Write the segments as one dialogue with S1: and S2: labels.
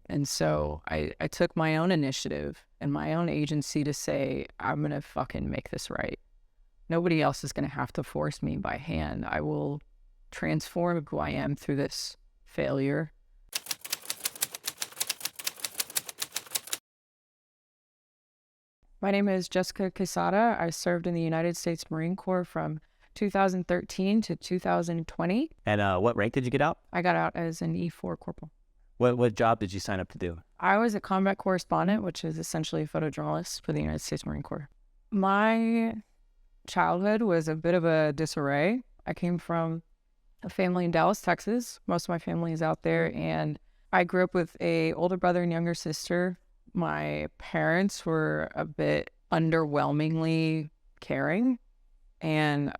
S1: And so I took my own initiative and my own agency to say, I'm going to fucking make this right. Nobody else is going to have to force me by hand. I will transform who I am through this failure. My name is Jessica Quezada. I served in the United States Marine Corps from 2013 to 2020.
S2: And what rank did you get out?
S1: I got out as an E4 corporal.
S2: What job did you sign up to do?
S1: I was a combat correspondent, which is essentially a photojournalist for the United States Marine Corps. My childhood was a bit of a disarray. I came from a family in Dallas, Texas. Most of my family is out there, and I grew up with an older brother and younger sister. My parents were a bit underwhelmingly caring, and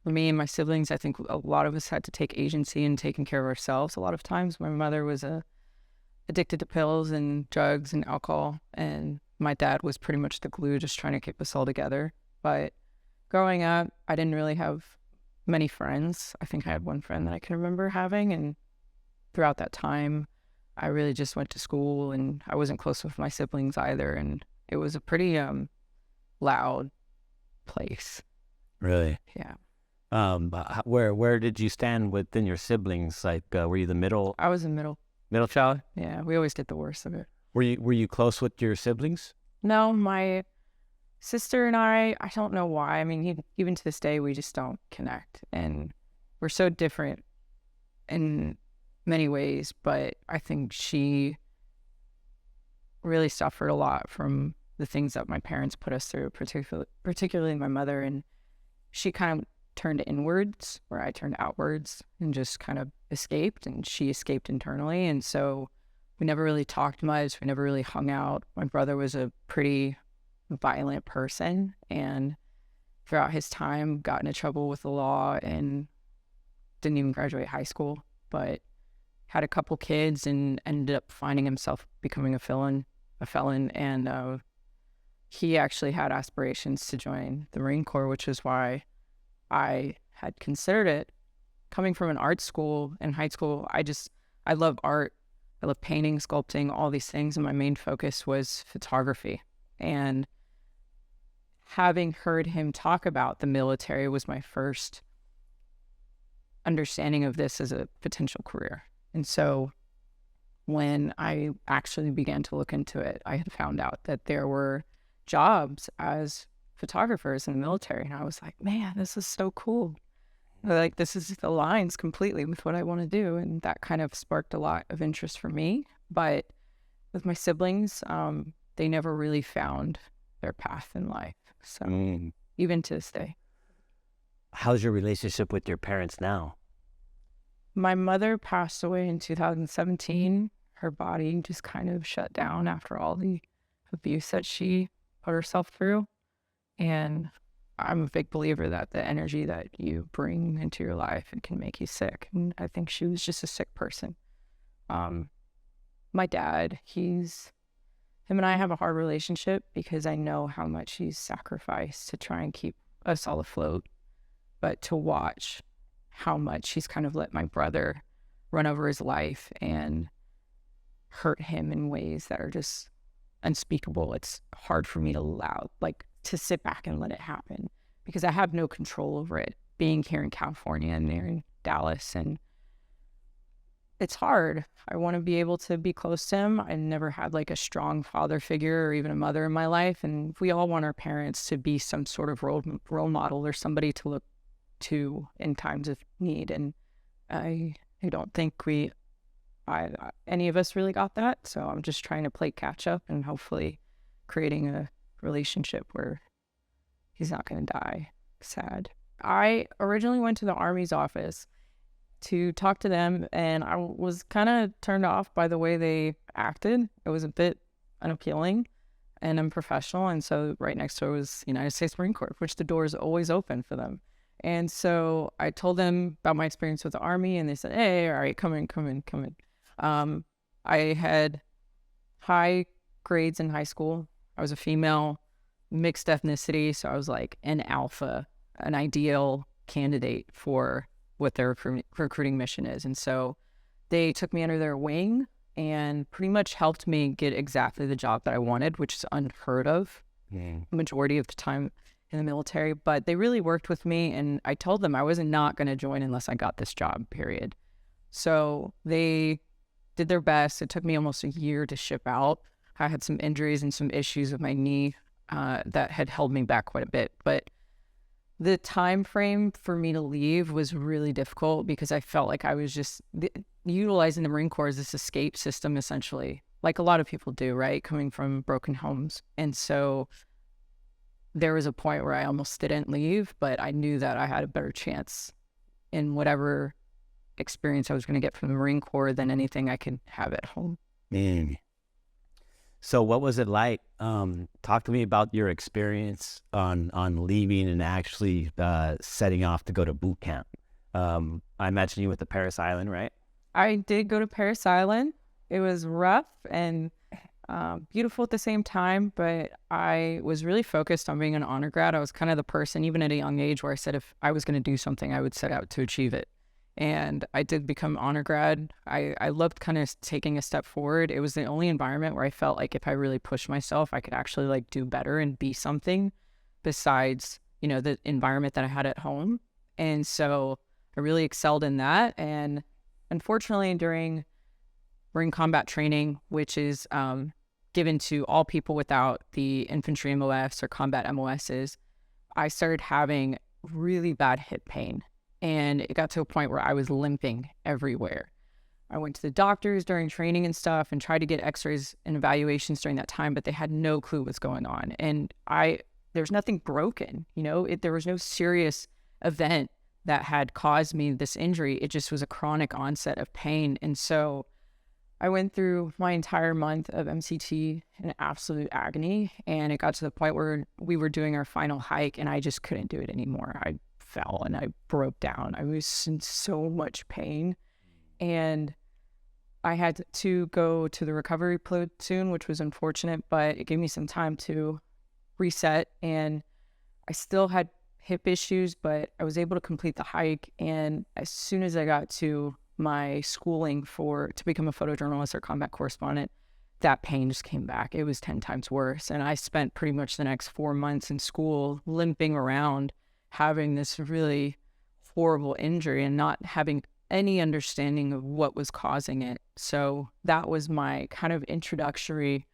S1: for me and my siblings, I think a lot of us had to take agency in taking care of ourselves. A lot of times my mother was addicted to pills and drugs and alcohol, and my dad was pretty much the glue just trying to keep us all together. But growing up, I didn't really have many friends. I think I had one friend that I can remember having, and throughout that time, I really just went to school, and I wasn't close with my siblings either, and it was a pretty loud place.
S2: Really?
S1: Yeah.
S2: Where did you stand within your siblings? Like, were you the middle
S1: I was in middle
S2: child?
S1: Yeah, we always get the worst of it.
S2: Were you close with your siblings?
S1: No, my sister and I don't know why. I mean, even to this day, we just don't connect, and we're so different in many ways, but I think she really suffered a lot from the things that my parents put us through, particularly my mother, and she kind of turned inwards where I turned outwards and just kind of escaped, and she escaped internally. And so we never really talked much. We never really hung out. My brother was a pretty violent person, and throughout his time got into trouble with the law and didn't even graduate high school, but had a couple kids and ended up finding himself becoming a felon. And he actually had aspirations to join the Marine Corps, which is why I had considered it. Coming from an art school in high school, I love art. I love painting, sculpting, all these things. And my main focus was photography. And having heard him talk about the military was my first understanding of this as a potential career. And so when I actually began to look into it, I had found out that there were jobs as photographers in the military. And I was like, man, this is so cool. Like, this is aligns completely with what I want to do. And that kind of sparked a lot of interest for me. But with my siblings, they never really found their path in life. So even to this day.
S2: How's your relationship with your parents now?
S1: My mother passed away in 2017. Her body just kind of shut down after all the abuse that she put herself through. And I'm a big believer that the energy that you bring into your life, it can make you sick. And I think she was just a sick person. My dad, him and I have a hard relationship because I know how much he's sacrificed to try and keep us all afloat. But to watch how much he's kind of let my brother run over his life and hurt him in ways that are just unspeakable, it's hard for me to sit back and let it happen because I have no control over it, being here in California and there in Dallas. And it's hard. I want to be able to be close to him. I never had like a strong father figure or even a mother in my life. And we all want our parents to be some sort of role model or somebody to look to in times of need. And I don't think any of us really got that. So I'm just trying to play catch up and hopefully creating a relationship where he's not going to die sad. I originally went to the Army's office to talk to them, and I was kind of turned off by the way they acted. It was a bit unappealing and unprofessional. And so right next door was United States Marine Corps, which the door is always open for them. And so I told them about my experience with the Army, and they said, hey, all right, come in. I had high grades in high school. I was a female, mixed ethnicity, so I was like an alpha, an ideal candidate for what their recruiting mission is. And so they took me under their wing and pretty much helped me get exactly the job that I wanted, which is unheard of majority of the time in the military. But they really worked with me, and I told them I was not going to join unless I got this job, period. So they did their best. It took me almost a year to ship out. I had some injuries and some issues with my knee that had held me back quite a bit. But the time frame for me to leave was really difficult because I felt like I was just utilizing the Marine Corps as this escape system, essentially, like a lot of people do, right? Coming from broken homes. And so there was a point where I almost didn't leave, but I knew that I had a better chance in whatever experience I was going to get from the Marine Corps than anything I could have at home.
S2: So what was it like? Talk to me about your experience on leaving and actually setting off to go to boot camp. I imagine you went to Parris Island, right?
S1: I did go to Parris Island. It was rough and beautiful at the same time, but I was really focused on being an honor grad. I was kind of the person, even at a young age, where I said if I was going to do something, I would set out to achieve it. And I did become honor grad. I loved kind of taking a step forward. It was the only environment where I felt like if I really pushed myself, I could actually like do better and be something besides, you know, the environment that I had at home. And so I really excelled in that. And unfortunately, during Marine combat training, which is given to all people without the infantry MOS or combat MOSs, I started having really bad hip pain. And it got to a point where I was limping everywhere. I went to the doctors during training and stuff and tried to get x-rays and evaluations during that time, but they had no clue what's going on. And there's nothing broken, you know, there was no serious event that had caused me this injury. It just was a chronic onset of pain. And so I went through my entire month of MCT in absolute agony. And it got to the point where we were doing our final hike and I just couldn't do it anymore. I fell and I broke down. I was in so much pain. And I had to go to the recovery platoon, which was unfortunate, but it gave me some time to reset. And I still had hip issues, but I was able to complete the hike. And as soon as I got to my schooling to become a photojournalist or combat correspondent, that pain just came back. It was 10 times worse. And I spent pretty much the next 4 months in school limping around, having this really horrible injury and not having any understanding of what was causing it. So that was my kind of introductory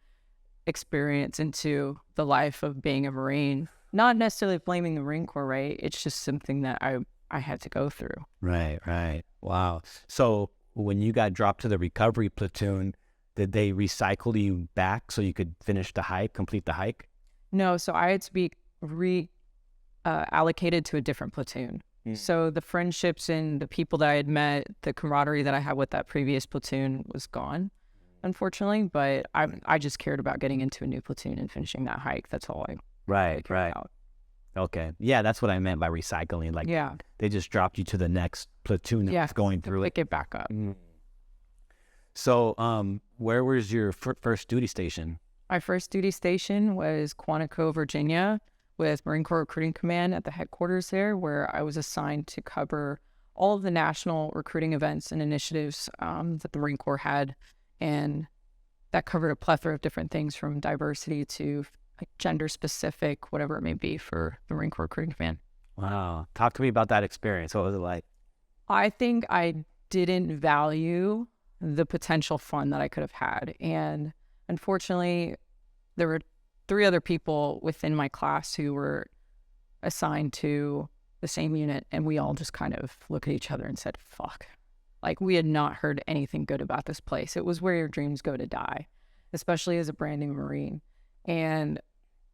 S1: experience into the life of being a Marine. Not necessarily blaming the Marine Corps, right? It's just something that I had to go through.
S2: Right. Wow. So when you got dropped to the recovery platoon, did they recycle you back so you could finish the hike, complete the hike?
S1: No, so I had to be allocated to a different platoon. So the friendships and the people that I had met, the camaraderie that I had with that previous platoon was gone, unfortunately. But I just cared about getting into a new platoon and finishing that hike. That's all I
S2: Right.
S1: about.
S2: Okay. Yeah, that's what I meant by recycling. Like,
S1: yeah,
S2: they just dropped you to the next platoon that was going through
S1: pick it back up.
S2: So, where was your first duty station?
S1: My first duty station was Quantico, Virginia, with Marine Corps Recruiting Command at the headquarters there, where I was assigned to cover all of the national recruiting events and initiatives that the Marine Corps had. And that covered a plethora of different things from diversity to like gender specific, whatever it may be for the Marine Corps Recruiting Command.
S2: Wow. Talk to me about that experience. What was it like?
S1: I think I didn't value the potential fun that I could have had. And unfortunately, there were 3 other people within my class who were assigned to the same unit, and we all just kind of looked at each other and said, fuck. Like, we had not heard anything good about this place. It was where your dreams go to die, especially as a brand new Marine. And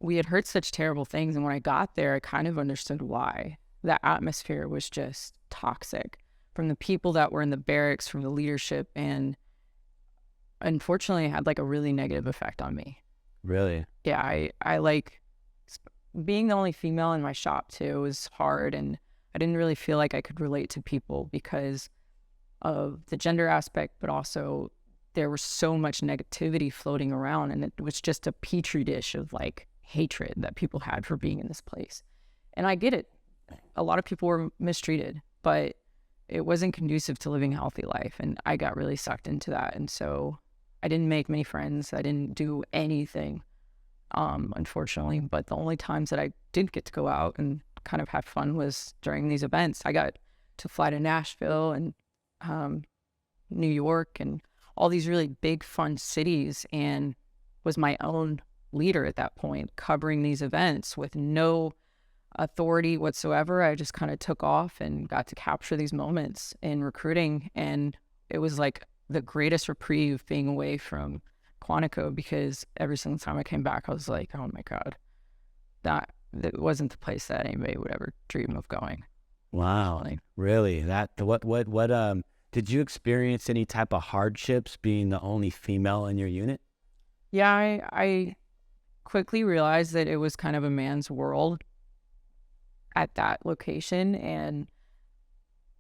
S1: we had heard such terrible things, and when I got there, I kind of understood why. The atmosphere was just toxic from the people that were in the barracks, from the leadership, and unfortunately, it had like a really negative effect on me.
S2: Really?
S1: Yeah, I like being the only female in my shop too was hard, and I didn't really feel like I could relate to people because of the gender aspect, but also there was so much negativity floating around, and it was just a petri dish of like hatred that people had for being in this place. And I get it. A lot of people were mistreated, but it wasn't conducive to living a healthy life, and I got really sucked into that. And so I didn't make many friends. I didn't do anything, unfortunately. But the only times that I did get to go out and kind of have fun was during these events. I got to fly to Nashville and New York and all these really big, fun cities, and was my own leader at that point, covering these events with no authority whatsoever. I just kind of took off and got to capture these moments in recruiting. And it was like the greatest reprieve being away from Quantico, because every single time I came back, I was like, oh my God, that wasn't the place that anybody would ever dream of going.
S2: Wow.
S1: Like,
S2: Really? Did you experience any type of hardships being the only female in your unit?
S1: yeah, I quickly realized that it was kind of a man's world at that location. And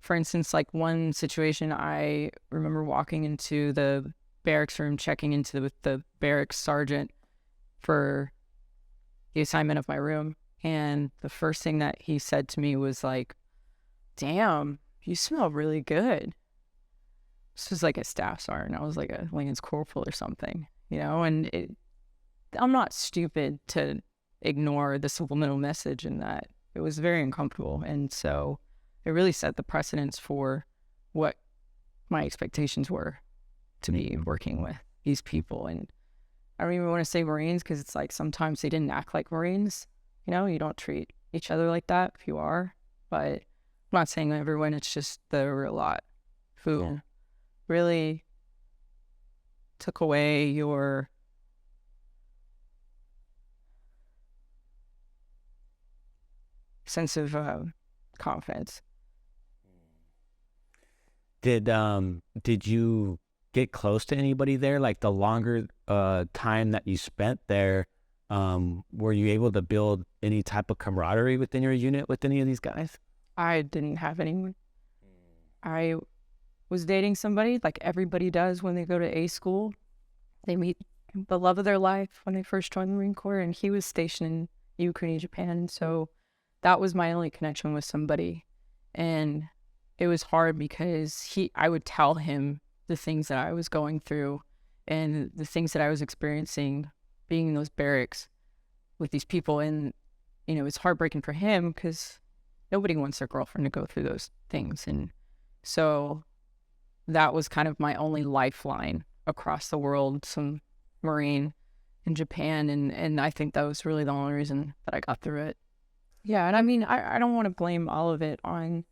S1: for instance, like one situation, I remember walking into the barracks room, checking into with the barracks sergeant for the assignment of my room. And the first thing that he said to me was like, damn, you smell really good. This was like a staff sergeant. I was like a Lance Corporal or something, and I'm not stupid to ignore the subliminal message in that. It was very uncomfortable. And so it really set the precedence for what my expectations were to be working with these people. And I don't even want to say Marines, because it's like sometimes they didn't act like Marines. You don't treat each other like that if you are. But I'm not saying everyone, it's just there were a lot who really took away your sense of confidence.
S2: Did you get close to anybody there? Like the longer time that you spent there, were you able to build any type of camaraderie within your unit with any of these guys?
S1: I didn't have anyone. I was dating somebody like everybody does when they go to A school. They meet the love of their life when they first join the Marine Corps, and he was stationed in Ukraine, Japan. So that was my only connection with somebody. And it was hard because I would tell him the things that I was going through and the things that I was experiencing being in those barracks with these people. And, it's heartbreaking for him because nobody wants their girlfriend to go through those things. And so that was kind of my only lifeline across the world, some Marine in Japan. And I think that was really the only reason that I got through it. Yeah. And I mean, I don't want to blame all of it on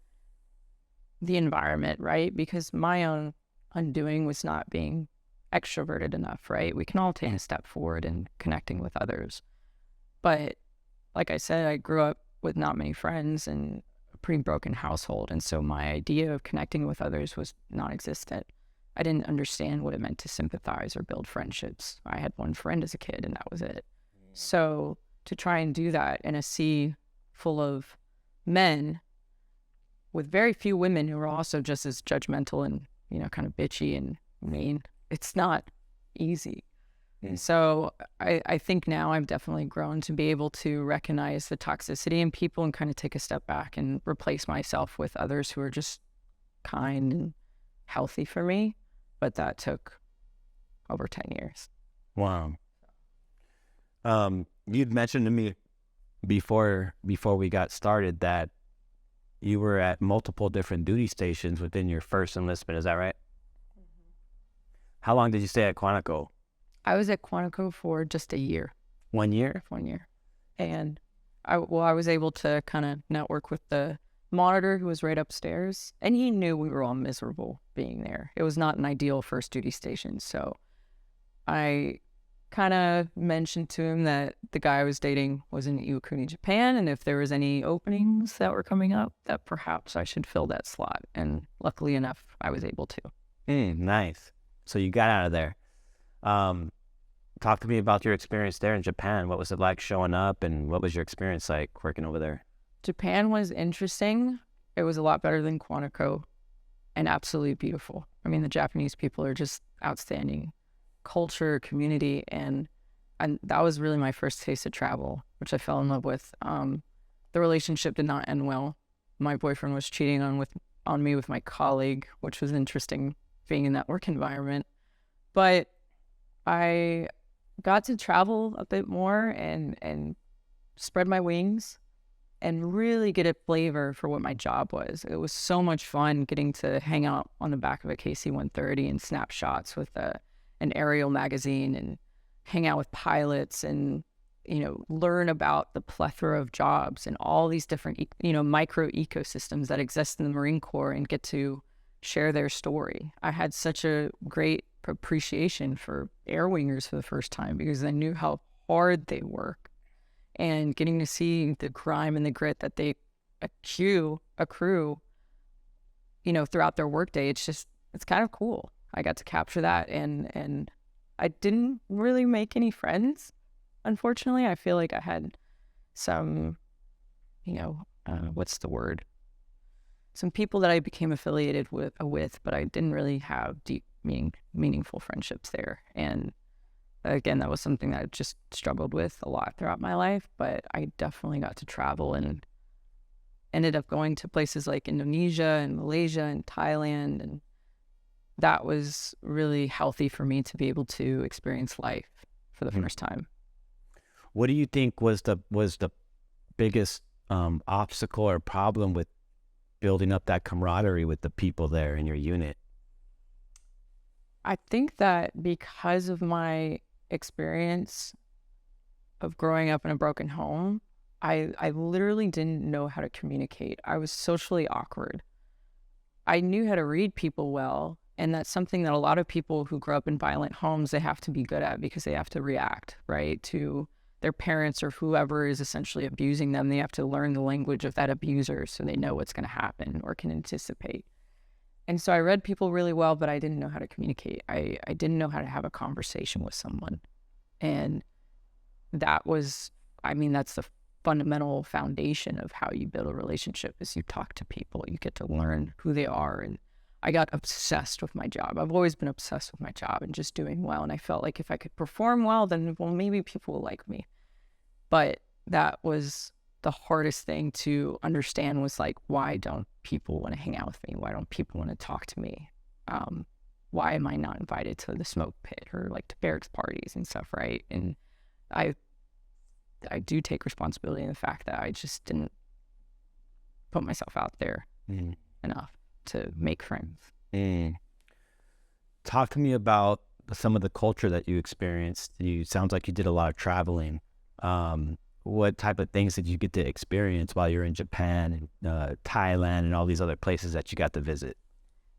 S1: the environment, right? Because my own undoing was not being extroverted enough, right? We can all take a step forward in connecting with others. But like I said, I grew up with not many friends and a pretty broken household. And so my idea of connecting with others was non-existent. I didn't understand what it meant to sympathize or build friendships. I had one friend as a kid and that was it. So to try and do that in a sea full of men with very few women who are also just as judgmental and, kind of bitchy and mean, it's not easy. So I think now I've definitely grown to be able to recognize the toxicity in people and kind of take a step back and replace myself with others who are just kind and healthy for me. But that took over 10 years.
S2: Wow. You'd mentioned to me before we got started that you were at multiple different duty stations within your first enlistment. Is that right? Mm-hmm. How long did you stay at Quantico?
S1: I was at Quantico for just a year.
S2: 1 year?
S1: 1 year. And I was able to kind of network with the monitor who was right upstairs. And he knew we were all miserable being there. It was not an ideal first duty station. So I kind of mentioned to him that the guy I was dating was in Ukraine, Japan, and if there was any openings that were coming up, that perhaps I should fill that slot. And luckily enough, I was able to.
S2: Nice. So you got out of there. Talk to me about your experience there in Japan. What was it like showing up, and what was your experience like working over there?
S1: Japan was interesting. It was a lot better than Quantico and absolutely beautiful. I mean, the Japanese people are just outstanding. Culture, community, and that was really my first taste of travel, which I fell in love with. The relationship did not end well. My boyfriend was cheating on me with my colleague, which was interesting being in that work environment. But I got to travel a bit more and spread my wings and really get a flavor for what my job was. It was so much fun getting to hang out on the back of a KC-130 and snap shots with an aerial magazine and hang out with pilots and, learn about the plethora of jobs and all these different, micro ecosystems that exist in the Marine Corps and get to share their story. I had such a great appreciation for air wingers for the first time because I knew how hard they work, and getting to see the grime and the grit that they accrue, throughout their workday. It's kind of cool. I got to capture that, and I didn't really make any friends. Unfortunately, I feel like I had some, what's the word? Some people that I became affiliated with, but I didn't really have deep, meaningful friendships there. And again, that was something that I just struggled with a lot throughout my life, but I definitely got to travel and ended up going to places like Indonesia and Malaysia and Thailand. And that was really healthy for me to be able to experience life for the first time.
S2: What do you think was the biggest obstacle or problem with building up that camaraderie with the people there in your unit?
S1: I think that because of my experience of growing up in a broken home, I literally didn't know how to communicate. I was socially awkward. I knew how to read people well, and that's something that a lot of people who grow up in violent homes, they have to be good at because they have to react, right, to their parents or whoever is essentially abusing them. They have to learn the language of that abuser so they know what's going to happen or can anticipate. And so I read people really well, but I didn't know how to communicate. I didn't know how to have a conversation with someone. And that was, that's the fundamental foundation of how you build a relationship is you talk to people. You get to learn who they are. And I got obsessed with my job. I've always been obsessed with my job and just doing well. And I felt like if I could perform well, then, maybe people will like me. But that was the hardest thing to understand was like, why don't people want to hang out with me? Why don't people want to talk to me? Why am I not invited to the smoke pit or like to barracks parties and stuff, right? And I do take responsibility in the fact that I just didn't put myself out there enough to make friends.
S2: Talk to me about some of the culture that you experienced. Sounds like you did a lot of traveling. What type of things did you get to experience while you're in Japan and Thailand and all these other places that you got to visit?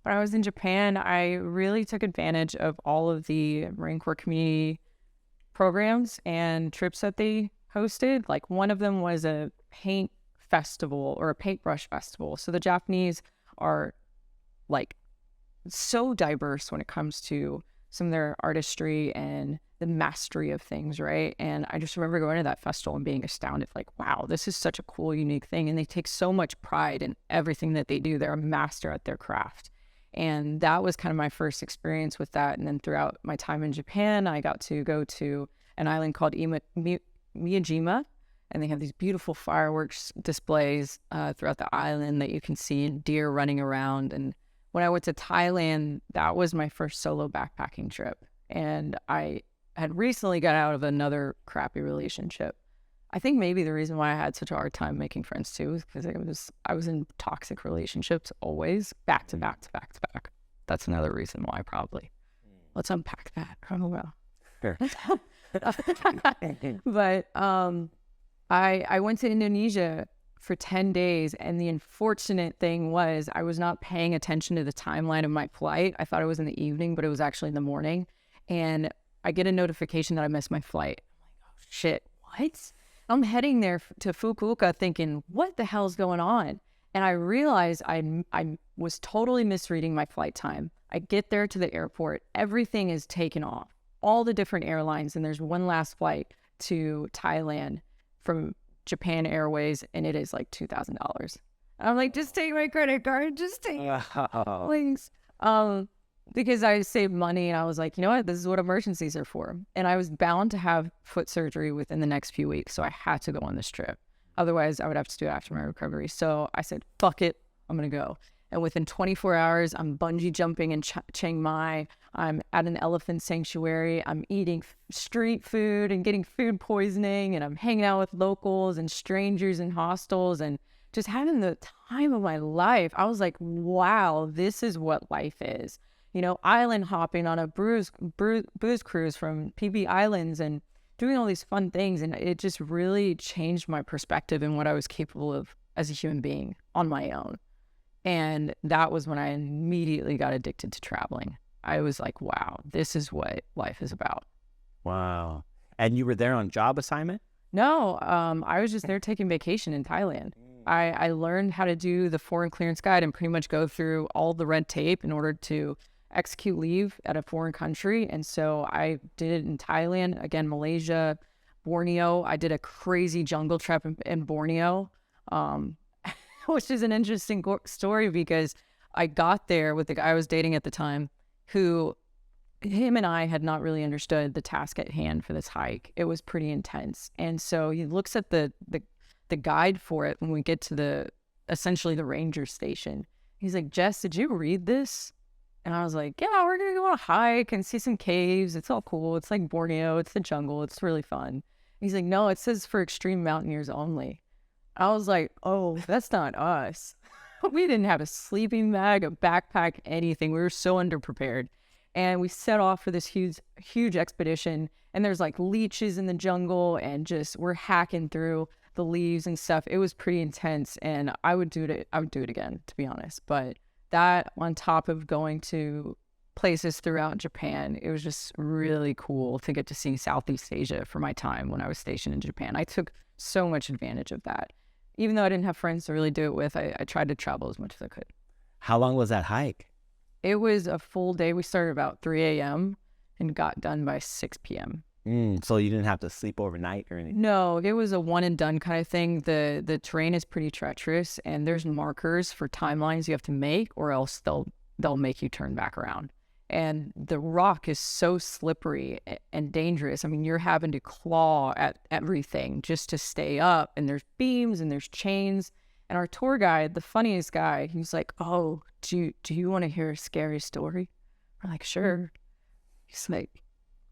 S1: When I was in Japan, I really took advantage of all of the Marine Corps community programs and trips that they hosted. Like one of them was a paint festival or a paintbrush festival. So the Japanese are like so diverse when it comes to some of their artistry and the mastery of things, right? And I just remember going to that festival and being astounded, like, wow, this is such a cool, unique thing. And they take so much pride in everything that they do. They're a master at their craft. And that was kind of my first experience with that. And then throughout my time in Japan, I got to go to an island called Miyajima. And they have these beautiful fireworks displays throughout the island that you can see, and deer running around. And when I went to Thailand, that was my first solo backpacking trip. And I had recently got out of another crappy relationship. I think maybe the reason why I had such a hard time making friends too is because I was in toxic relationships always, back to back to back to back. That's another reason why probably. Let's unpack that. Oh, well.
S2: Sure.
S1: But I went to Indonesia for 10 days, and the unfortunate thing was I was not paying attention to the timeline of my flight. I thought it was in the evening, but it was actually in the morning. And I get a notification that I missed my flight. I'm like, oh, shit, what? I'm heading there to Fukuoka thinking, what the hell's going on? And I realized I was totally misreading my flight time. I get there to the airport. Everything is taken off. All the different airlines. And there's one last flight to Thailand from Japan Airways, and it is like $2,000. I'm like, just take my credit card. Just take it, please. Because I saved money, and I was like, you know what? This is what emergencies are for. And I was bound to have foot surgery within the next few weeks, so I had to go on this trip. Otherwise, I would have to do it after my recovery. So I said, fuck it, I'm going to go. And within 24 hours, I'm bungee jumping in Chiang Mai. I'm at an elephant sanctuary. I'm eating street food and getting food poisoning. And I'm hanging out with locals and strangers in hostels and just having the time of my life. I was like, wow, this is what life is. You know, island hopping on a booze cruise from PB Islands and doing all these fun things. And it just really changed my perspective and what I was capable of as a human being on my own. And that was when I immediately got addicted to traveling. I was like, wow, this is what life is about.
S2: Wow. And you were there on job assignment?
S1: No, I was just there taking vacation in Thailand. I learned how to do the foreign clearance guide and pretty much go through all the red tape in order to execute leave at a foreign country. And so I did it in Thailand, again, Malaysia, Borneo. I did a crazy jungle trip in Borneo, which is an interesting story because I got there with the guy I was dating at the time who him and I had not really understood the task at hand for this hike. It was pretty intense. And so he looks at the guide for it when we get to essentially the ranger station. He's like, Jess, did you read this? And I was like, yeah, we're going to go on a hike and see some caves. It's all cool. It's like Borneo. It's the jungle. It's really fun. And he's like, no, it says for extreme mountaineers only. I was like, oh, that's not us. We didn't have a sleeping bag, a backpack, anything. We were so underprepared. And we set off for this huge expedition. And there's like leeches in the jungle and just we're hacking through the leaves and stuff. It was pretty intense. And I would do it again, to be honest. But that on top of going to places throughout Japan, it was just really cool to get to see Southeast Asia for my time when I was stationed in Japan. I took so much advantage of that. Even though I didn't have friends to really do it with, I tried to travel as much as I could.
S2: How long was that hike?
S1: It was a full day. We started about 3 a.m. and got done by 6 p.m.
S2: So you didn't have to sleep overnight or anything?
S1: No, it was a one and done kind of thing. The terrain is pretty treacherous and there's markers for timelines you have to make or else they'll make you turn back around. And the rock is so slippery and dangerous. I mean, you're having to claw at everything just to stay up. And there's beams and there's chains. And our tour guide, the funniest guy, he's like, oh, do you want to hear a scary story? We're like, sure. He's like,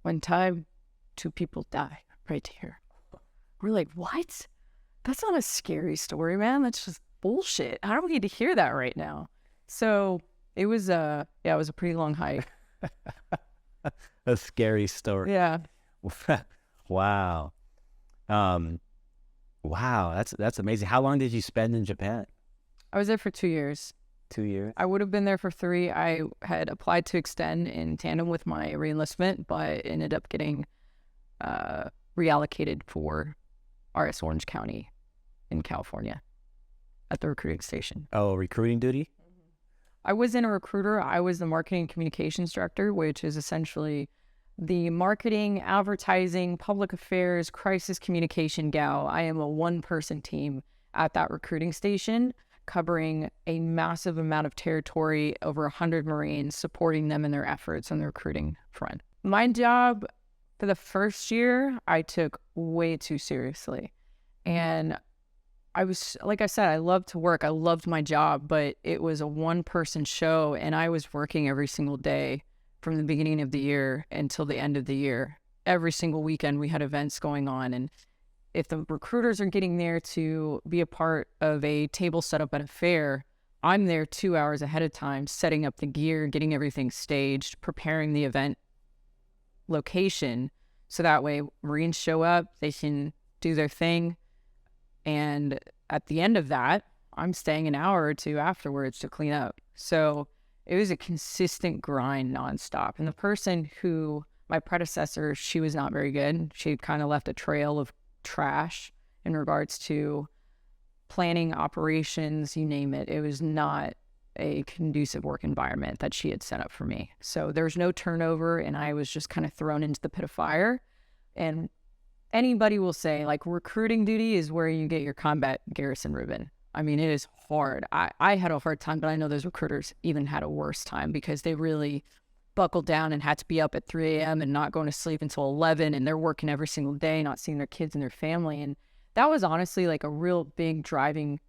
S1: one time, 2 people die right here. We're like, what? That's not a scary story, man. That's just bullshit. I don't need to hear that right now. So it was it was a pretty long hike.
S2: A scary story.
S1: Yeah.
S2: Wow. Wow, that's amazing. How long did you spend in Japan?
S1: I was there for 2 years.
S2: 2 years?
S1: I would have been there for 3. I had applied to extend in tandem with my reenlistment, but ended up getting reallocated for RS Orange County in California at the recruiting station.
S2: Oh, recruiting duty?
S1: I wasn't a recruiter. I was the marketing communications director, which is essentially the marketing, advertising, public affairs, crisis communication gal. I am a one-person team at that recruiting station, covering a massive amount of territory, over 100 Marines, supporting them in their efforts on the recruiting front. My job for the first year, I took way too seriously. And I was, like I said, I loved to work. I loved my job, but it was a one-person show, and I was working every single day from the beginning of the year until the end of the year. Every single weekend, we had events going on, and if the recruiters are getting there to be a part of a table setup at a fair, I'm there 2 hours ahead of time, setting up the gear, getting everything staged, preparing the event location, so that way Marines show up, they can do their thing. And at the end of that, I'm staying an hour or 2 afterwards to clean up. So it was a consistent grind nonstop. And the person who, my predecessor, she was not very good. She kind of left a trail of trash in regards to planning operations, you name it. It was not a conducive work environment that she had set up for me. So there was no turnover, and I was just kind of thrown into the pit of fire. And anybody will say, like, recruiting duty is where you get your combat garrison ribbon. I mean, it is hard. I had a hard time, but I know those recruiters even had a worse time because they really buckled down and had to be up at 3 a.m. and not going to sleep until 11, and they're working every single day, not seeing their kids and their family. And that was honestly like a real big driving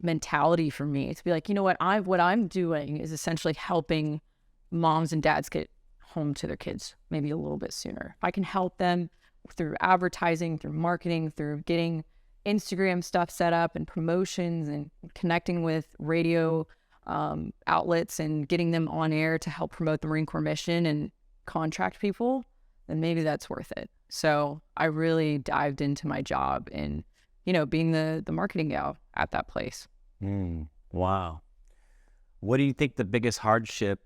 S1: mentality for me to be like, you know what, what I'm doing is essentially helping moms and dads get home to their kids maybe a little bit sooner. If I can help them through advertising, through marketing, through getting Instagram stuff set up and promotions and connecting with radio outlets and getting them on air to help promote the Marine Corps mission and contract people, then maybe that's worth it. So I really dived into my job and, you know, being the marketing gal at that place.
S2: Wow. What do you think the biggest hardship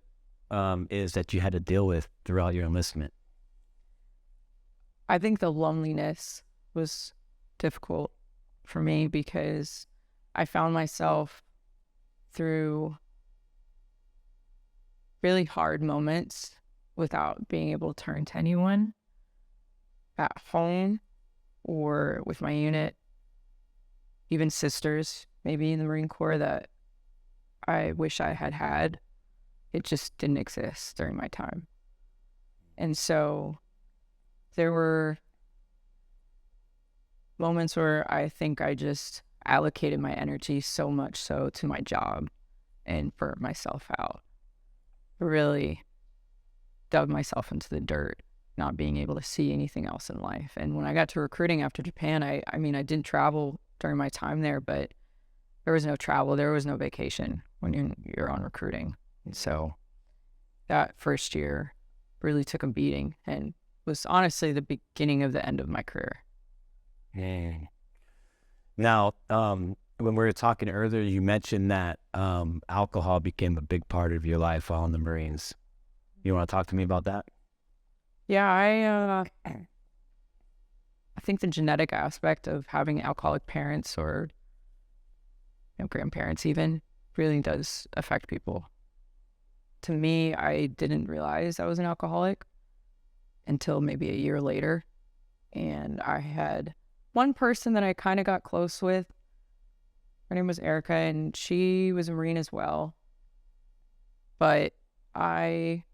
S2: is that you had to deal with throughout your enlistment?
S1: I think the loneliness was difficult for me because I found myself through really hard moments without being able to turn to anyone at home or with my unit, even sisters, maybe in the Marine Corps that I wish I had had. It just didn't exist during my time. And so there were moments where I think I just allocated my energy so much so to my job and burnt myself out. Really dug myself into the dirt, not being able to see anything else in life. And when I got to recruiting after Japan, I mean, I didn't travel during my time there, but there was no travel, there was no vacation when you're on recruiting. And so that first year really took a beating and was honestly the beginning of the end of my career.
S2: Now, when we were talking earlier, you mentioned that alcohol became a big part of your life while in the Marines. You want to talk to me about that?
S1: Yeah, I think the genetic aspect of having alcoholic parents or, you know, grandparents even really does affect people. To me, I didn't realize I was an alcoholic until maybe a year later. And I had one person that I kind of got close with. Her name was Erica, and she was a Marine as well. But I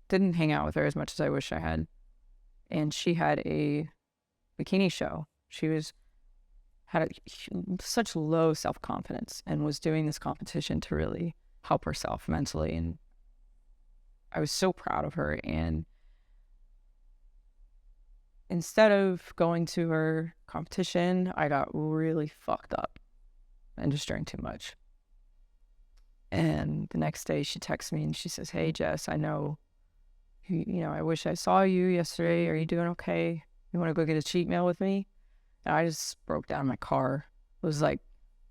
S1: didn't hang out with her as much as I wish I had. And she had a bikini show. She had such low self-confidence and was doing this competition to really help herself mentally. And I was so proud of her. And instead of going to her competition, I got really fucked up and just drank too much. And the next day she texts me and she says, "Hey, Jess, I know, I wish I saw you yesterday. Are you doing okay? You want to go get a cheat meal with me?" And I just broke down in my car. It was like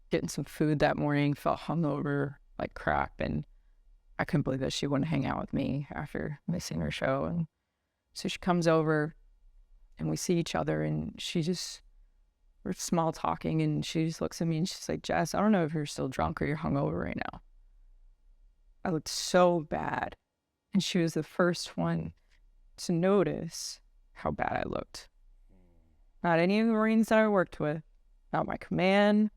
S1: getting some food that morning, felt hungover like crap. And I couldn't believe that she wouldn't hang out with me after missing her show. And so she comes over and we see each other and we're small talking and she just looks at me and she's like, "Jess, I don't know if you're still drunk or you're hungover right now." I looked so bad. And she was the first one to notice how bad I looked. Not any of the Marines that I worked with, not my command,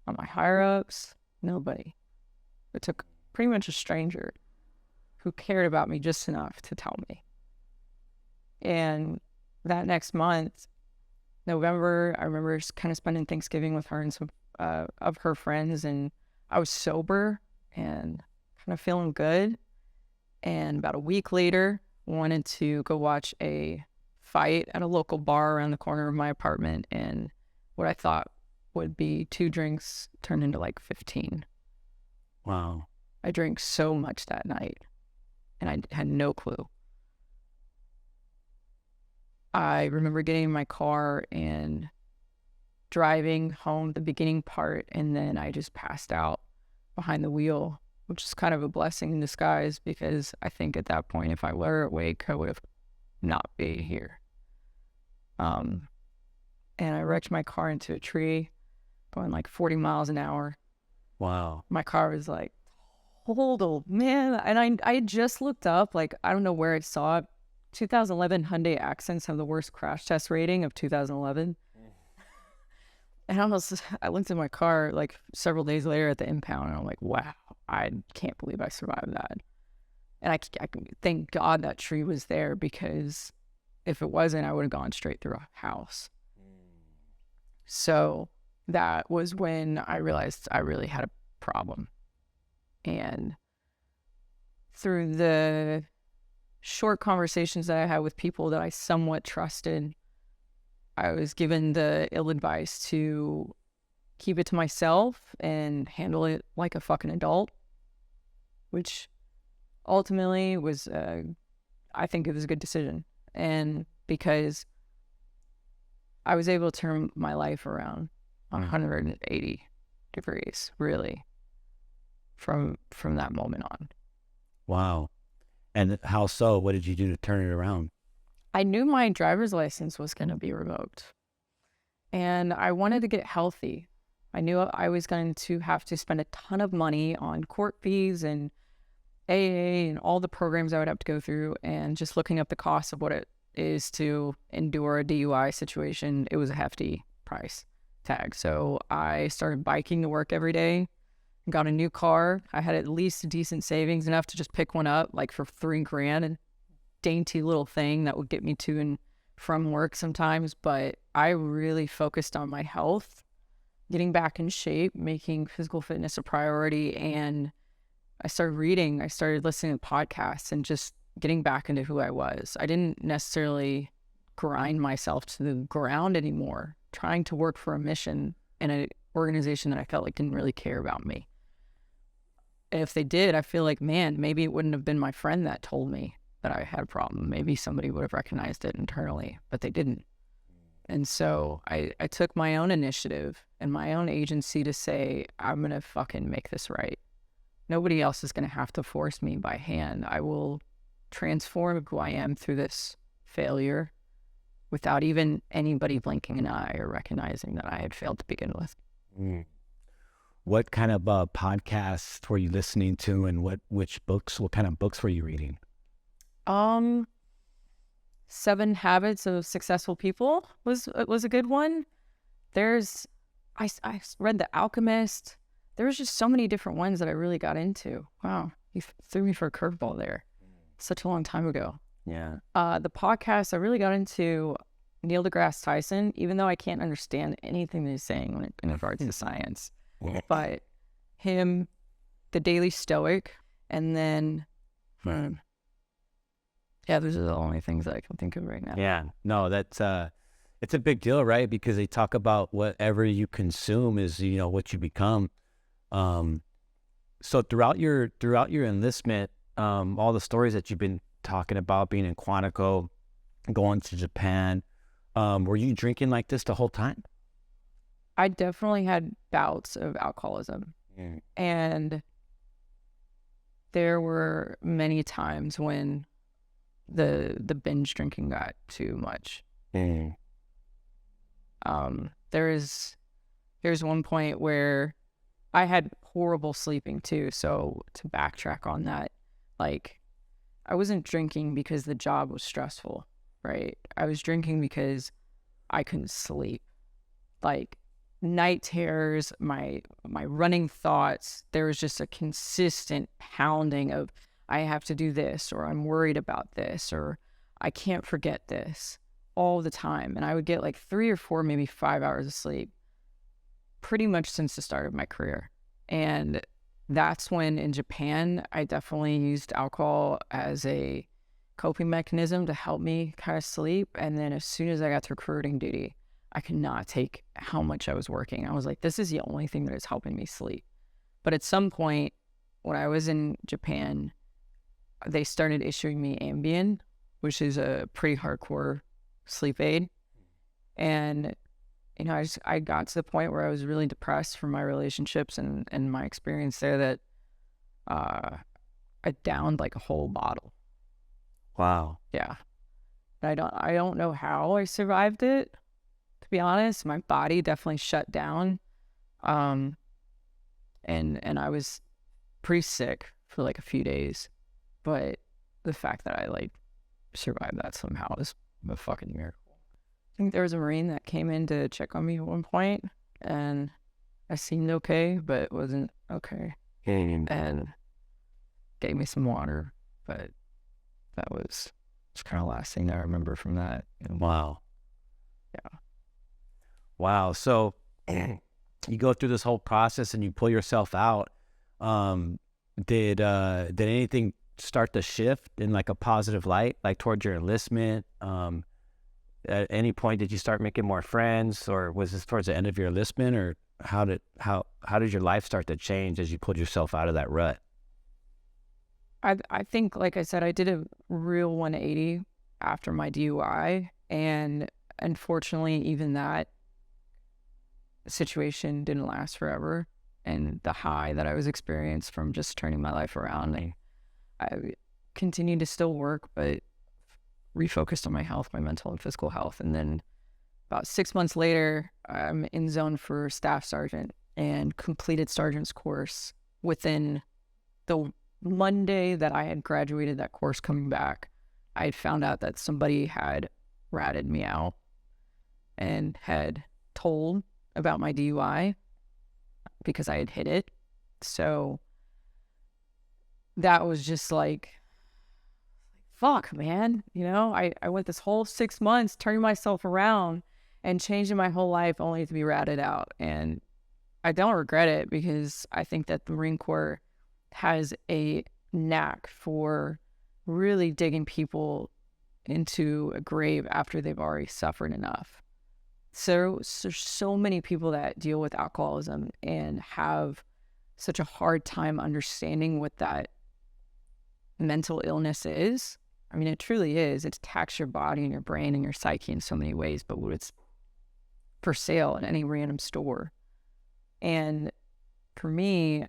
S1: not my higher ups, nobody. It took pretty much a stranger who cared about me just enough to tell me. And that next month, November, I remember kind of spending Thanksgiving with her and some of her friends, and I was sober and kind of feeling good. And about a week later, wanted to go watch a fight at a local bar around the corner of my apartment, and what I thought would be 2 drinks turned into like 15.
S2: Wow.
S1: I drank so much that night, and I had no clue. I remember getting in my car and driving home the beginning part, and then I just passed out behind the wheel, which is kind of a blessing in disguise because I think at that point, if I were awake, I would have not been here. And I wrecked my car into a tree going like 40 miles an hour.
S2: Wow.
S1: My car was like total, man. And I just looked up, like, I don't know where I saw it. 2011 Hyundai Accents have the worst crash test rating of 2011. And I looked at my car like several days later at the impound, and I'm like, wow, I can't believe I survived that. And I thank God that tree was there, because if it wasn't, I would have gone straight through a house. So that was when I realized I really had a problem. And through the short conversations that I had with people that I somewhat trusted, I was given the ill advice to keep it to myself and handle it like a fucking adult, which ultimately was, I think it was a good decision. And because I was able to turn my life around 180 degrees, really, from that moment on.
S2: Wow. And how so? What did you do to turn it around?
S1: I knew my driver's license was going to be revoked, and I wanted to get healthy. I knew I was going to have to spend a ton of money on court fees and AA and all the programs I would have to go through, and just looking up the cost of what it is to endure a DUI situation, it was a hefty price tag. So I started biking to work every day, got a new car. I had at least decent savings, enough to just pick one up like for $3,000, a dainty little thing that would get me to and from work sometimes. But I really focused on my health, getting back in shape, making physical fitness a priority. And I started reading, I started listening to podcasts, and just getting back into who I was. I didn't necessarily grind myself to the ground anymore, trying to work for a mission in an organization that I felt like didn't really care about me. And if they did, I feel like, man, maybe it wouldn't have been my friend that told me that I had a problem. Maybe somebody would have recognized it internally, but they didn't. And so I took my own initiative and my own agency to say, I'm going to fucking make this right. Nobody else is going to have to force me by hand. I will transform who I am through this failure without even anybody blinking an eye or recognizing that I had failed to begin with.
S2: What kind of podcasts were you listening to, and what kind of books were you reading?
S1: 7 Habits of Successful People was a good one. I read The Alchemist. There was just so many different ones that I really got into. Wow, you threw me for a curveball there. Such a long time ago.
S2: Yeah.
S1: The podcast, I really got into Neil deGrasse Tyson, even though I can't understand anything that he's saying in regards to science. But him, The Daily Stoic, and then, yeah, those are the only things that I can think of right now.
S2: Yeah. No, that's it's a big deal, right? Because they talk about whatever you consume is, what you become. So throughout your enlistment, all the stories that you've been talking about, being in Quantico, going to Japan, were you drinking like this the whole time?
S1: I definitely had bouts of alcoholism. And there were many times when the binge drinking got too much. There's one point where I had horrible sleeping too. So to backtrack on that, like, I wasn't drinking because the job was stressful, right? I was drinking because I couldn't sleep. Like, night terrors, my running thoughts, there was just a consistent pounding of, I have to do this, or I'm worried about this, or I can't forget this, all the time. And I would get like 3 or 4, maybe 5 hours of sleep pretty much since the start of my career. And that's when in Japan, I definitely used alcohol as a coping mechanism to help me kind of sleep. And then as soon as I got to recruiting duty, I could not take how much I was working. I was like, this is the only thing that is helping me sleep. But at some point, when I was in Japan, they started issuing me Ambien, which is a pretty hardcore sleep aid. And, I got to the point where I was really depressed from my relationships and my experience there that I downed like a whole bottle.
S2: Wow.
S1: Yeah. I don't know how I survived it, to be honest. My body definitely shut down. And I was pretty sick for like a few days. But the fact that I like survived that somehow is a fucking miracle. I think there was a Marine that came in to check on me at one point, and I seemed okay, but it wasn't okay. And gave me some water, but that was kind of the last thing I remember from that.
S2: Wow.
S1: Yeah.
S2: Wow. So you go through this whole process and you pull yourself out. Did anything start to shift in like a positive light, like towards your enlistment? At any point did you start making more friends, or was this towards the end of your enlistment, or how did your life start to change as you pulled yourself out of that rut?
S1: I think, like I said, I did a real 180 after my DUI, and unfortunately, even that situation didn't last forever. And the high that I was experienced from just turning my life around, I continued to still work, but refocused on my health, my mental and physical health. And then about 6 months later, I'm in zone for staff sergeant and completed sergeant's course. Within the Monday that I had graduated that course coming back, I had found out that somebody had ratted me out and had told about my DUI because I had hit it. So that was just like, fuck, man. You know, I went this whole 6 months turning myself around and changing my whole life only to be ratted out. And I don't regret it, because I think that the Marine Corps has a knack for really digging people into a grave after they've already suffered enough. So there's so many people that deal with alcoholism and have such a hard time understanding what that mental illness is. I mean, it truly is. It attacks your body and your brain and your psyche in so many ways, but it's for sale at any random store. And for me,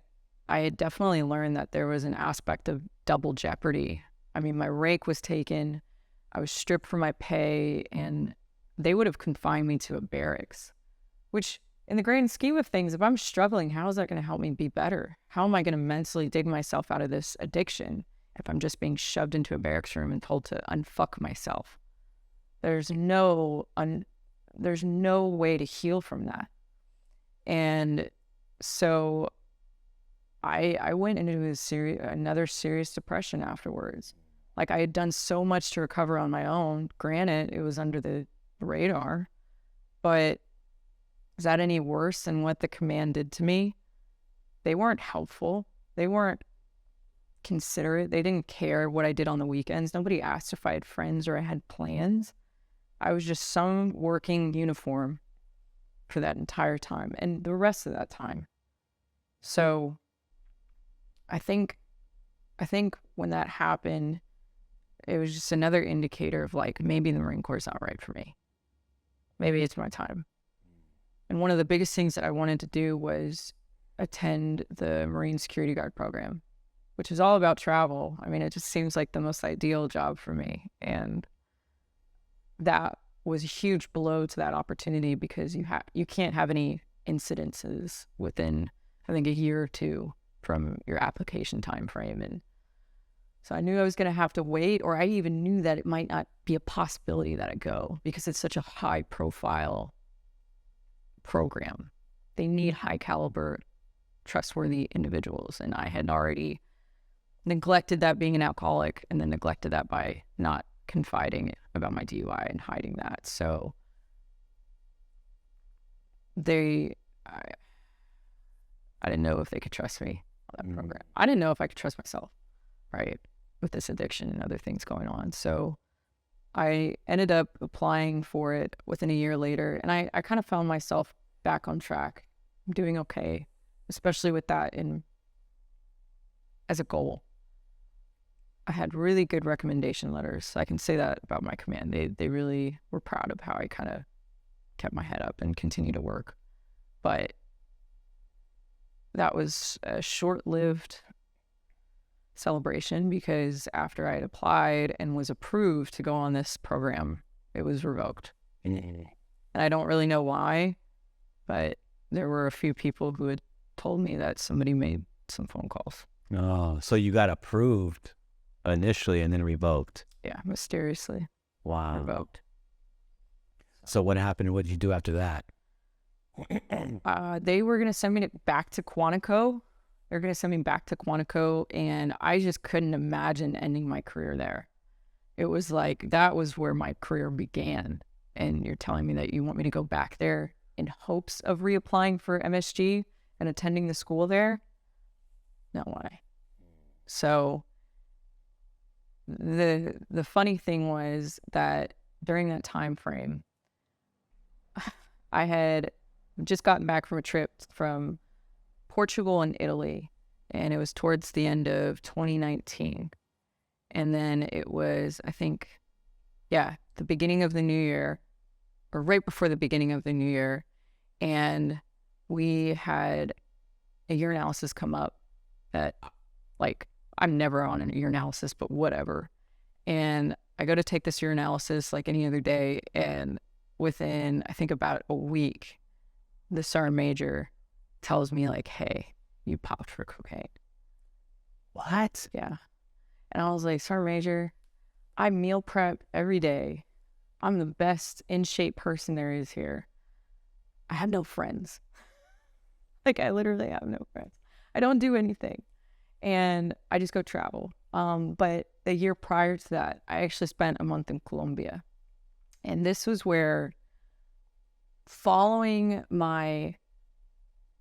S1: I had definitely learned that there was an aspect of double jeopardy. I mean, my rake was taken, I was stripped from my pay, and they would have confined me to a barracks, which in the grand scheme of things, if I'm struggling, how is that going to help me be better? How am I going to mentally dig myself out of this addiction if I'm just being shoved into a barracks room and told to unfuck myself? There's no way to heal from that. And so I went into another serious depression afterwards. Like, I had done so much to recover on my own. Granted, it was under the radar, but is that any worse than what the command did to me? They weren't helpful. They weren't considerate. They didn't care what I did on the weekends. Nobody asked if I had friends or I had plans. I was just some working uniform for that entire time and the rest of that time. So I think when that happened, it was just another indicator of like, maybe the Marine Corps is not right for me. Maybe it's my time. And one of the biggest things that I wanted to do was attend the Marine Security Guard program, which is all about travel. I mean, it just seems like the most ideal job for me. And that was a huge blow to that opportunity, because you can't have any incidences within, I think, a year or two from your application time frame. And so I knew I was going to have to wait, or I even knew that it might not be a possibility that I go, because it's such a high profile program. They need high caliber, trustworthy individuals. And I had already neglected that being an alcoholic, and then neglected that by not confiding about my DUI and hiding that. So I didn't know if they could trust me on that program. I didn't know if I could trust myself, right, with this addiction and other things going on. So I ended up applying for it within a year later, and I kind of found myself back on track. I'm doing okay, especially with that as a goal. I had really good recommendation letters. I can say that about my command. They really were proud of how I kind of kept my head up and continued to work. But that was a short-lived celebration, because after I had applied and was approved to go on this program, it was revoked. And I don't really know why, but there were a few people who had told me that somebody made some phone calls.
S2: Oh, so you got approved initially and then revoked.
S1: Yeah, mysteriously.
S2: Wow.
S1: Revoked.
S2: So what happened? What did you do after that?
S1: They were going to send me back to Quantico. They're going to send me back to Quantico, and I just couldn't imagine ending my career there. It was like, that was where my career began, and you're telling me that you want me to go back there? in hopes of reapplying for MSG and attending the school there. No way. So the funny thing was that during that time frame, I had just gotten back from a trip from Portugal and Italy, and it was towards the end of 2019. And then it was, I think, the beginning of the new year, or right before the beginning of the new year, and we had a urinalysis come up that, like, I'm never on a urinalysis, but whatever. And I go to take this urinalysis like any other day, and within, I think, about a week, the sergeant major tells me, like, hey, you popped for cocaine.
S2: What?
S1: Yeah. And I was like, sergeant major, I meal prep every day. I'm the best in shape person there is here. I have no friends. Like, I literally have no friends. I don't do anything. And I just go travel. But the year prior to that, I actually spent a month in Colombia. And this was where, following my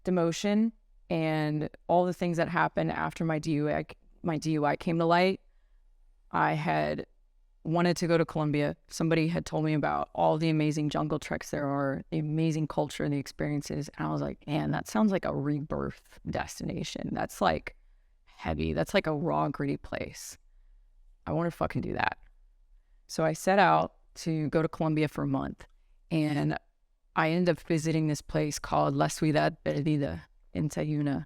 S1: demotion and all the things that happened after my DUI came to light, I had wanted to go to Colombia. Somebody had told me about all the amazing jungle treks there are, the amazing culture and the experiences. And I was like, man, that sounds like a rebirth destination. That's like heavy. That's like a raw, gritty place. I want to fucking do that. So I set out to go to Colombia for a month. And I ended up visiting this place called La Ciudad Perdida in Sayuna.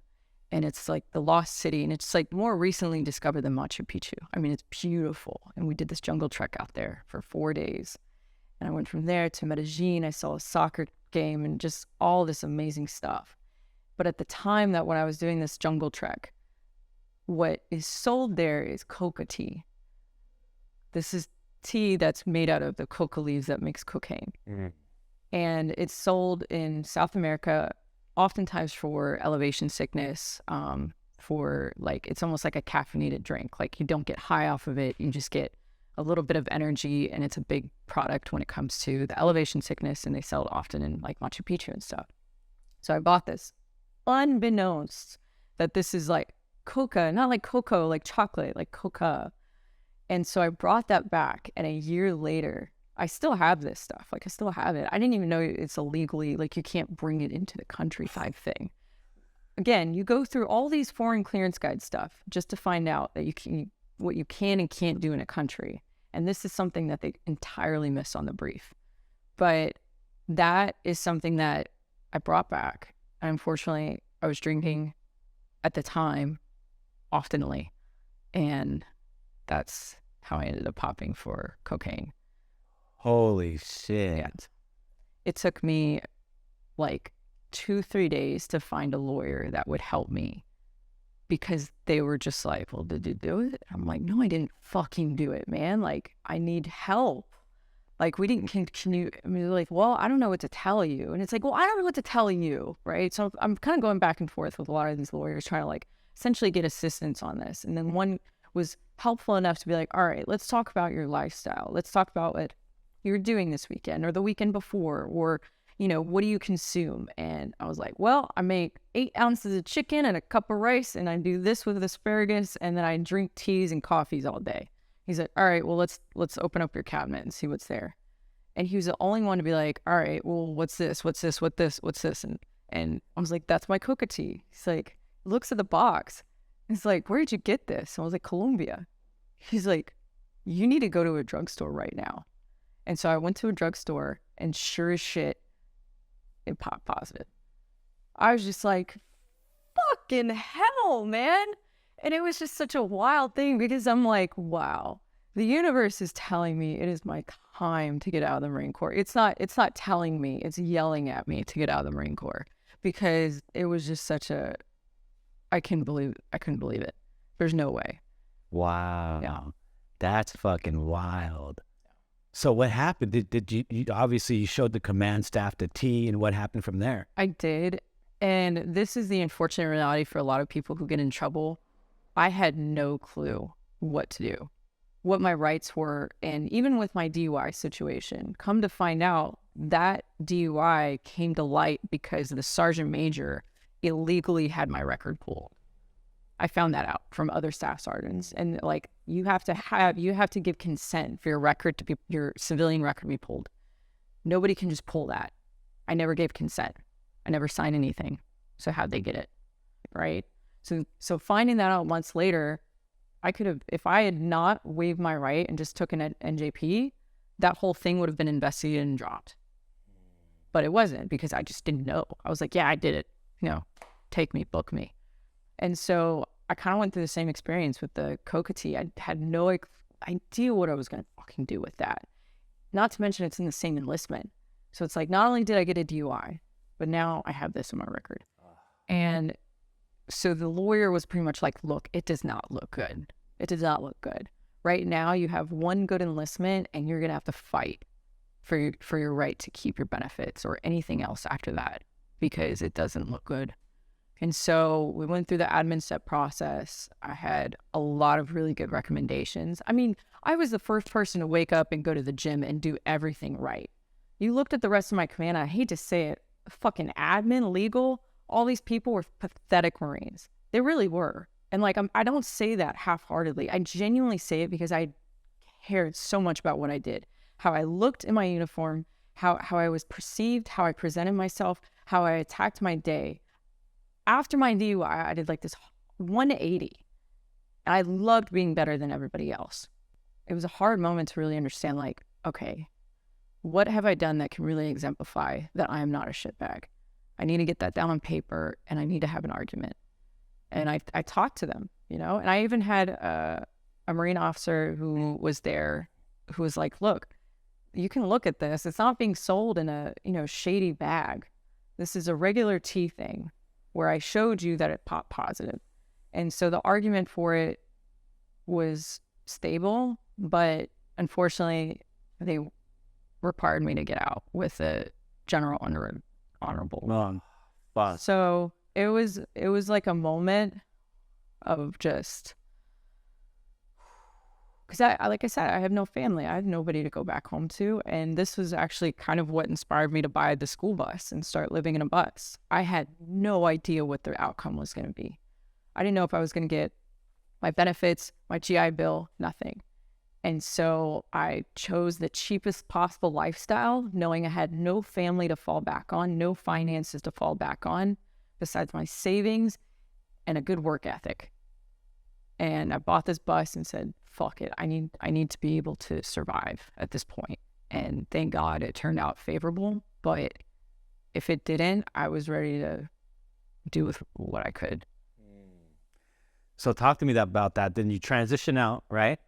S1: And it's like the lost city. And it's like more recently discovered than Machu Picchu. I mean, it's beautiful. And we did this jungle trek out there for 4 days. And I went from there to Medellin. I saw a soccer game and just all this amazing stuff. But at the time that when I was doing this jungle trek, what is sold there is coca tea. This is tea that's made out of the coca leaves that makes cocaine. Mm-hmm. And it's sold in South America, oftentimes for elevation sickness, for like, it's almost like a caffeinated drink. Like, you don't get high off of it. You just get a little bit of energy, and it's a big product when it comes to the elevation sickness, and they sell it often in like Machu Picchu and stuff. So I bought this, unbeknownst that this is like coca, not like cocoa, like chocolate, like coca. And so I brought that back, and a year later, I still have this stuff. Like, I still have it. I didn't even know it's illegally, like, you can't bring it into the country type thing. Again, you go through all these foreign clearance guide stuff just to find out that what you can and can't do in a country. And this is something that they entirely missed on the brief. But that is something that I brought back. And unfortunately, I was drinking at the time, oftenly. And that's how I ended up popping for cocaine.
S2: Holy shit.
S1: Yeah. It took me like 2-3 days to find a lawyer that would help me, because they were just like, well, did you do it? I'm like, no, I didn't fucking do it, man. Like, I need help. Like, we didn't, can you, I mean, like, well, I don't know what to tell you. And it's like, well, I don't know what to tell you, right? So I'm kind of going back and forth with a lot of these lawyers trying to like essentially get assistance on this. And then one was helpful enough to be like, all right, let's talk about your lifestyle. Let's talk about what you're doing this weekend or the weekend before, or, you know, what do you consume? And I was like, well, I make 8 ounces of chicken and a cup of rice, and I do this with asparagus, and then I drink teas and coffees all day. He's like, all right, well, let's open up your cabinet and see what's there. And he was the only one to be like, all right, well, what's this? What's this? What's this? What's this? And I was like, that's my coca tea. He's like, looks at the box. He's like, where did you get this? And I was like, Colombia. He's like, you need to go to a drugstore right now. And so I went to a drugstore, and sure as shit, it popped positive. I was just like, fucking hell, man. And it was just such a wild thing, because I'm like, wow, the universe is telling me it is my time to get out of the Marine Corps. It's not telling me, it's yelling at me to get out of the Marine Corps, because it was just such a, I couldn't believe it. There's no way.
S2: Wow.
S1: Yeah.
S2: That's fucking wild. So what happened? Did you obviously you showed the command staff the tea, and what happened from there?
S1: I did. And this is the unfortunate reality for a lot of people who get in trouble. I had no clue what to do, what my rights were. And even with my DUI situation, come to find out, that DUI came to light because the sergeant major illegally had my record pulled. I found that out from other staff sergeants. And like, you have to give consent for your civilian record to be pulled. Nobody can just pull that. I never gave consent. I never signed anything. So how'd they get it? Right? So finding that out months later, I could have, if I had not waived my right and just took an NJP, that whole thing would have been investigated and dropped. But it wasn't, because I just didn't know. I was like, yeah, I did it. Take me, book me. And so I kind of went through the same experience with the coca-tea. I had no idea what I was going to fucking do with that. Not to mention it's in the same enlistment. So it's like, not only did I get a DUI, but now I have this on my record. And so the lawyer was pretty much like, look, it does not look good. It does not look good. Right now you have one good enlistment and you're going to have to fight for your right to keep your benefits or anything else after that, because it doesn't look good. And so we went through the admin step process. I had a lot of really good recommendations. I mean, I was the first person to wake up and go to the gym and do everything right. You looked at the rest of my command, I hate to say it, fucking admin, legal, all these people were pathetic Marines. They really were. And like, I don't say that half-heartedly. I genuinely say it because I cared so much about what I did, how I looked in my uniform, how I was perceived, how I presented myself, how I attacked my day. After my DUI, I did like this 180. And I loved being better than everybody else. It was a hard moment to really understand, like, okay, what have I done that can really exemplify that I am not a shitbag? I need to get that down on paper, and I need to have an argument. And I talked to them, and I even had a Marine officer who was there who was like, look, you can look at this. It's not being sold in a, shady bag. This is a regular tea thing where I showed you that it popped positive. And so the argument for it was stable, but unfortunately they required me to get out with a general honorable. So it was like a moment of just, because like I said, I have no family. I have nobody to go back home to. And this was actually kind of what inspired me to buy the school bus and start living in a bus. I had no idea what the outcome was going to be. I didn't know if I was going to get my benefits, my GI Bill, nothing. And so I chose the cheapest possible lifestyle, knowing I had no family to fall back on, no finances to fall back on, besides my savings and a good work ethic. And I bought this bus and said, fuck it, I need to be able to survive at this point. And thank God it turned out favorable. But if it didn't, I was ready to do with what I could.
S2: So talk to me about that. Then you transition out, right?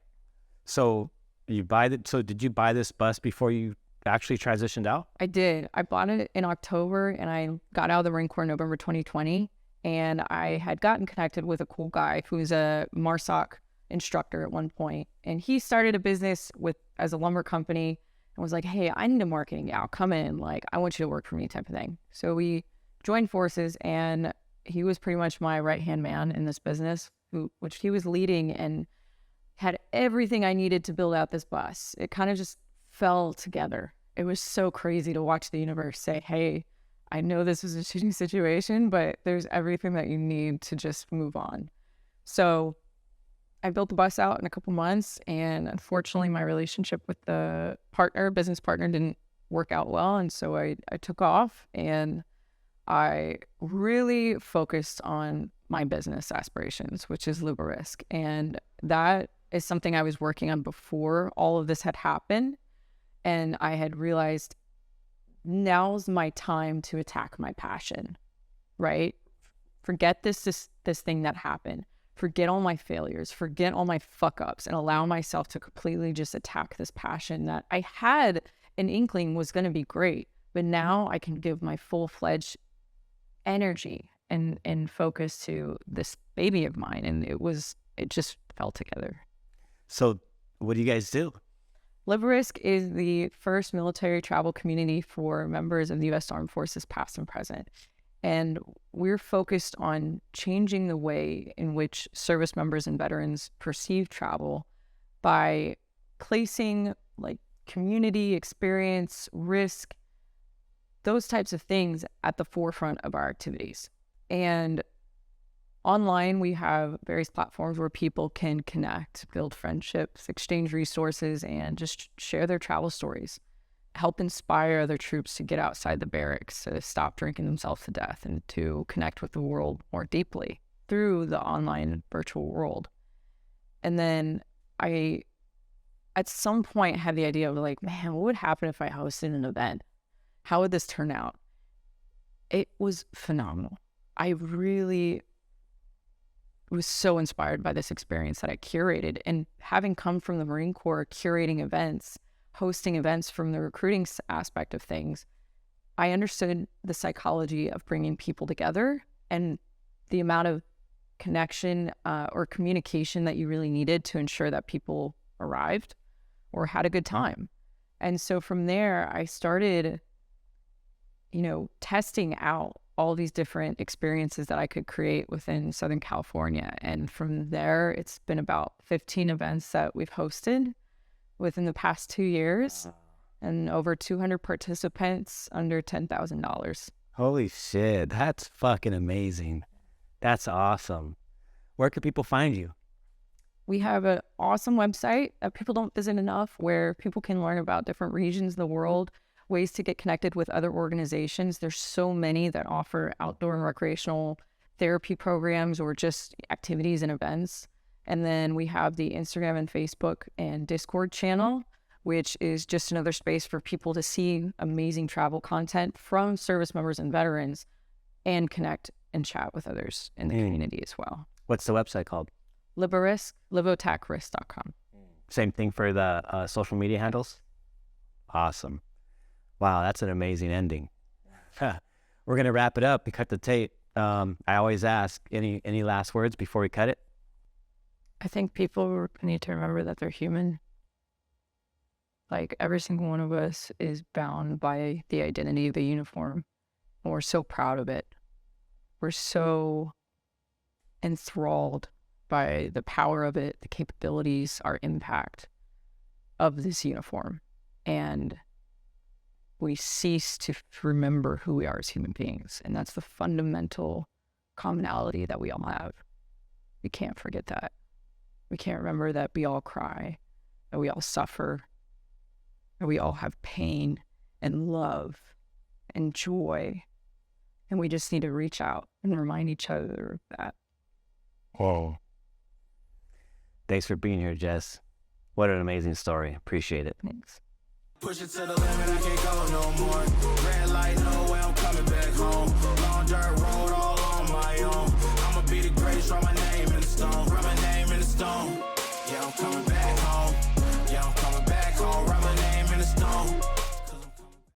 S2: So did you buy this bus before you actually transitioned out?
S1: I did. I bought it in October, and I got out of the Marine Corps in November 2020. And I had gotten connected with a cool guy who's a MARSOC instructor at one point. And he started a business as a lumber company and was like, hey, I need a marketing gal. Come in. Like, I want you to work for me type of thing. So we joined forces, and he was pretty much my right-hand man in this business, which he was leading and had everything I needed to build out this bus. It kind of just fell together. It was so crazy to watch the universe say, hey, I know this is a shitty situation, but there's everything that you need to just move on. So I built the bus out in a couple months, and unfortunately my relationship with the business partner didn't work out well. And so I took off, and I really focused on my business aspirations, which is Libo Risk. And that is something I was working on before all of this had happened. And I had realized now's my time to attack my passion, right? Forget this thing that happened. Forget all my failures. Forget all my fuck ups, and allow myself to completely just attack this passion that I had an inkling was going to be great. But now I can give my full-fledged energy and focus to this baby of mine. And it just fell together.
S2: So what do you guys do?
S1: Libo Risk is the first military travel community for members of the U.S. Armed Forces, past and present. And we're focused on changing the way in which service members and veterans perceive travel by placing like community, experience, risk, those types of things at the forefront of our activities. And online, we have various platforms where people can connect, build friendships, exchange resources, and just share their travel stories, help inspire other troops to get outside the barracks, to stop drinking themselves to death, and to connect with the world more deeply through the online virtual world. And then I, at some point, had the idea of like, man, what would happen if I hosted an event? How would this turn out? It was phenomenal. I really was so inspired by this experience that I curated. And having come from the Marine Corps, curating events, hosting events from the recruiting aspect of things, I understood the psychology of bringing people together and the amount of connection or communication that you really needed to ensure that people arrived or had a good time. And so from there, I started, testing out all these different experiences that I could create within Southern California. And from there, it's been about 15 events that we've hosted within the past 2 years and over 200 participants under $10,000.
S2: Holy shit. That's fucking amazing. That's awesome. Where can people find you?
S1: We have an awesome website that people don't visit enough, where people can learn about different regions of the world, ways to get connected with other organizations. There's so many that offer outdoor and recreational therapy programs or just activities and events. And then we have the Instagram and Facebook and Discord channel, which is just another space for people to see amazing travel content from service members and veterans and connect and chat with others in the community as well.
S2: What's the website called?
S1: Libo Risk, libotachrisk.com.
S2: Same thing for the social media handles? Awesome. Wow, that's an amazing ending. We're going to wrap it up. We cut the tape. I always ask, any last words before we cut it?
S1: I think people need to remember that they're human. Like, every single one of us is bound by the identity of a uniform. And we're so proud of it. We're so enthralled by the power of it, the capabilities, our impact of this uniform. And we cease to remember who we are as human beings. And that's the fundamental commonality that we all have. We can't forget that. We can't remember that we all cry, that we all suffer, that we all have pain and love and joy. And we just need to reach out and remind each other of that.
S2: Whoa. Thanks for being here, Jess. What an amazing story. Appreciate it.
S1: Thanks.
S3: Push it to the limit, I can't go